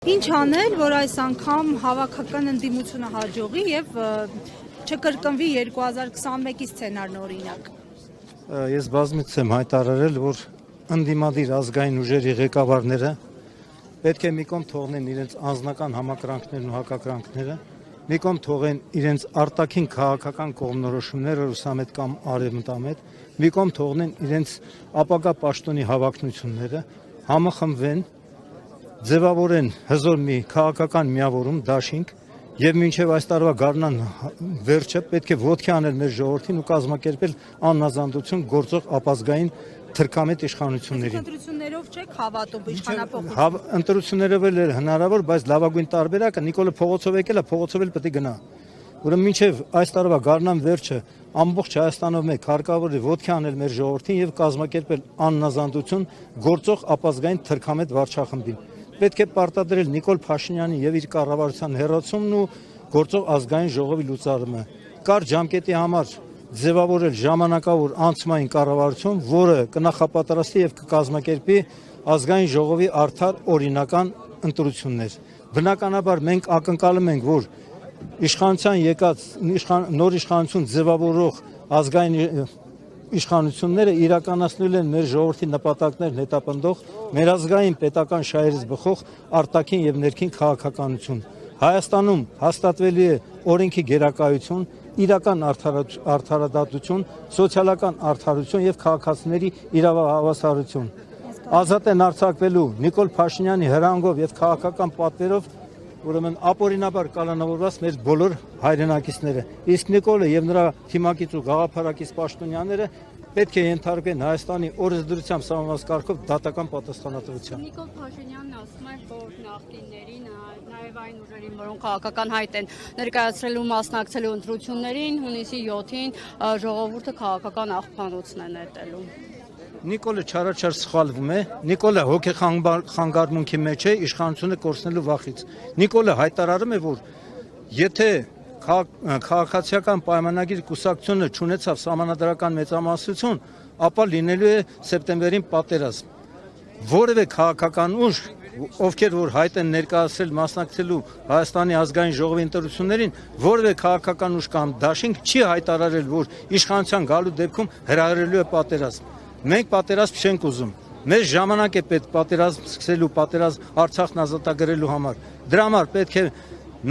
Ինչ անել, որ այս անգամ հավաքական ընդդիմությունը հաջողի եւ չկրկնվի 2021-ի սցենարն օրինակ։ Ես բազմիցս եմ հայտարարել, որ ընդդիմադիր ազգային ուժերի ղեկավարները պետք է մի կողմ թողնեն իրենց անձնական համակրանքներն ու հակակրանքները, մի կողմ թողեն իրենց արտաքին քաղաքական կողմնորոշումները ռուսամետ կամ արևմտամետ, մի կողմ թողնեն իրենց ապագա պաշտոնի հավակնությունները, համախմբվեն, ձևավորեն հզոր մի քաղաքական միավորում, դաշինք եւ մինչեւ այս տարվա գարնան վերջը պետք է ոտքի անել մեր ժողովրդին ու կազմակերպել աննազանդություն գործող ապազգային թրքամետ իշխանություններին։ Ընտրություններով չեք հավատում իշխանապողություն։ Ընտրություններով էլ հնարավոր, բայց լավագույն տարբերակը Նիկոլը փողոցով եկել է, փողոցով էլ պետք է գնա։ Ուրեմն մինչեւ այս տարվա գարնան վերջը ամբողջ Հայաստանով մեկ հարկավոր է ոտքի անել մեր ժողովրդին եւ կազմակերպել աննազանդություն գործող ապազգային թրքամետ վարչախմբին։ Պետք է պարտադրել Նիկոլ Փաշինյանի եւ իր կառավարության հերացումն ու գործող ազգային ժողովի լուծարումը։ Կար ժամկետի համար ձևավորել ժամանակավոր անցումային կառավարություն, որը կնախապատրաստի եւ կկազմակերպի ազգային ժողովի արդար օրինական ընտրություններ։ Բնականաբար մենք ակնկալում ենք, որ իշխանության եկած նոր իշխանություն ձևավորող ազգային իշխանությունները իրականացնել են մեր ժողովրդի նպատակներն հետապնդող մեր ազգային պետական շահերից բխող արտաքին եւ ներքին քաղաքականություն։ Հայաստանում հաստատվելի է օրենքի գերակայություն, իրական արդարադատություն, սոցիալական արդարություն եւ քաղաքացիների իրավահավասարություն։ Ազատ են արձակվելու Նիկոլ Փաշինյանի հրանգով եւ քաղաքական պատվերով ուրեմն ապօրինաբար կալանավորված մեր բոլոր հայրենակիցները։ Իսկ Նիկոլը եւ նրա թիմակից ու գաղափարակից պաշտոնյաները պետք է ենթարկվեն Հայաստանի օրենսդրությամբ սահմանված կարգով դատական պատասխանատվության։ Նիկոլ Փաշինյանն ասում է, որ նախկիններին, նաեւ այն ուժերին, որոնք քաղաքական հայտ են ներկայացրելու մասնակցելու ընտրություններին, հունիսի 7-ին ժողովուրդը քաղաքական աղբանոցն է նետելու։ Նիկոլը չարաչար սխալվում է, Նիկոլը հոգեխանգարմունքի մեջ է իշխանությունը կորցնելու վախից։ Նիկոլը հայտարարում է, որ եթե քաղաքացիական պայմանագիր կուսակցությունը չունեցավ սահմանադրական մեծամասնություն, ապա լինելու է սեպտեմբերին պատերազմ։ Որևէ քաղաքական ուժ, ովքեր որ հայտ են ներկայացրել մասնակցելու Հայաստանի ազգային ժողովի ընտրություններին, որևէ քաղաքական ուժ կամ դաշինք չի հայտարարել, որ իշխանության գալու դեպքում հրահրելու է պատերազմ։ Մենք պատերազմ չենք ուզում։ Մեզ ժամանակ է պետք պատերազմ սկսելու, պատերազմ Արցախն ազատագրելու համար։ Դրա համար պետք է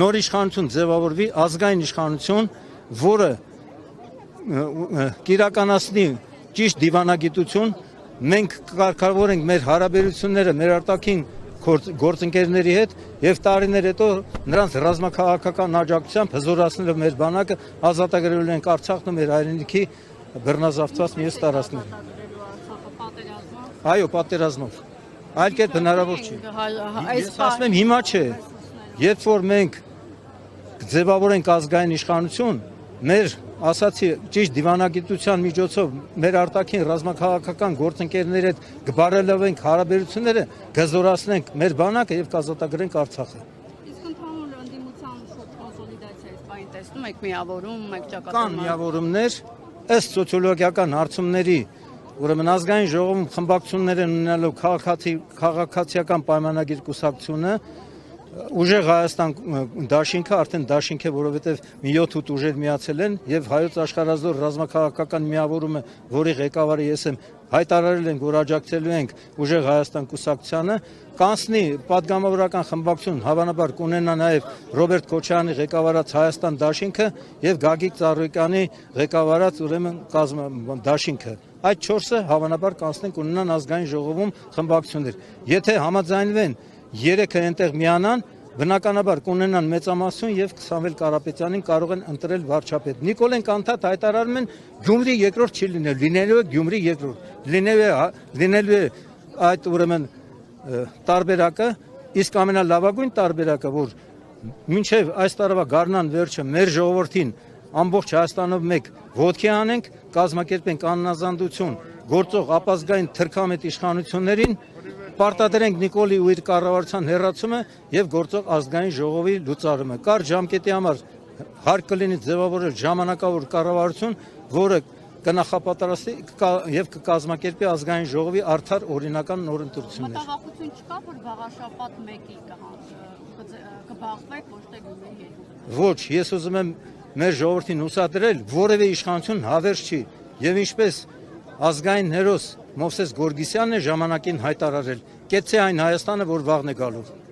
նոր իշխանություն ձևավորվի, ազգային իշխանություն, որը կիրականացնի ճիշտ դիվանագիտություն։ Մենք կարգավորենք մեր հարաբերությունները մեր արտաքին գործընկերների հետ եւ տարիներ հետո նրանց ռազմաքաղաքական աջակցությամբ հզորացնելով մեր բանակը ազատագրելու ենք Արցախն ու մեր հայրենիքի բռնազավթված մյուս տարածքները։ Այո, պատերազմով։ Այլ կերպ հնարավոր չի։ Ես ասում եմ հիմա չէ։ Երբ որ մենք ձևավորենք ազգային իշխանություն, մեր ասացի ճիշտ դիվանագիտության միջոցով մեր արտաքին ռազմաքաղաքական գործընկերների հետ կբարելավենք հարաբերությունները, կզորացնենք մեր բանակը եւ կազատագրենք Արցախը։ Իսկ ընդհանուր ընդդիմության շուտ կոնսոլիդացիայից բան տեսնում եք միավորում, մեկ ճակատամարտ։ Կան միավորումներ, ըստ սոցիոլոգիական հարցումների, ուրեմն ազգային ժողովում խմբակցություններ են ունենալու քաղաքացիական պայմանագիր կուսակցությունը, ուժեղ Հայաստան դաշինքը արդեն դաշինք է, որովհետև մի 7-8 ուժեր միացել են եւ հայոց աշխարհազոր ռազմաքաղաքական միավորումը, որի ղեկավարը ես եմ, հայտարարել ենք, որ աջակցելու ենք ուժեղ Հայաստան կուսակցությանը, կանցնի падգամավորական խմբակցություն, հավանաբար կունենա նաեւ Ռոբերտ Քոչարյանի ղեկավարած Հայաստան դաշինքը եւ Գագիկ Ծառուկյանի ղեկավարած ուրեմն դաշինքը։ Այդ 4-ը հավանաբար կանցնեն կունենան ազգային ժողովում խմբակցություններ։ Եթե համաձայնվեն 3-ը այնտեղ միանան, բնականաբար կունենան մեծամասնություն եւ Սամվել Կարապետյանին կարող են ընտրել վարչապետ։ Նիկոլեն կանթատ հայտարարում են Գյումրի երկրորդ չի լինելու, լինելու է Գյումրի երկրորդ։ Լինելու է այդ ուրեմն տարբերակը, իսկ ամենալավագույն տարբերակը, որ մինչեւ այս տարվա գարնան վերջը մեր ժողովրդին ամբողջ Հայաստանով մեկ ոտքի անենք, կազմակերպենք աննազանդություն գործող ապազգային թրքամետ իշխանություններին, պարտադրենք Նիկոլի ու իր կառավարության հերացումը եւ գործող ազգային ժողովի լուծարումը։ Կար ժամկետի համար հարկ կլինի ձևավորել ժամանակավոր կառավարություն, որը կնախապատրաստի եւ կկազմակերպի ազգային ժողովի արդար օրինական նորընտրություններ։ Մտավախություն չկա, որ վաղաշաբաթ 1-ի կբախվեք, ոչ թե գումի 2։ Ոչ, ես ուզում եմ մեր ժողովրդին ուսադրել, որևէ իշխանություն հավերժ չի եւ ինչպես ազգային հերոս Մովսես Գորգիսյանն է ժամանակին հայտարարել, կեցցե այն Հայաստանը, որ վաղն է գալու։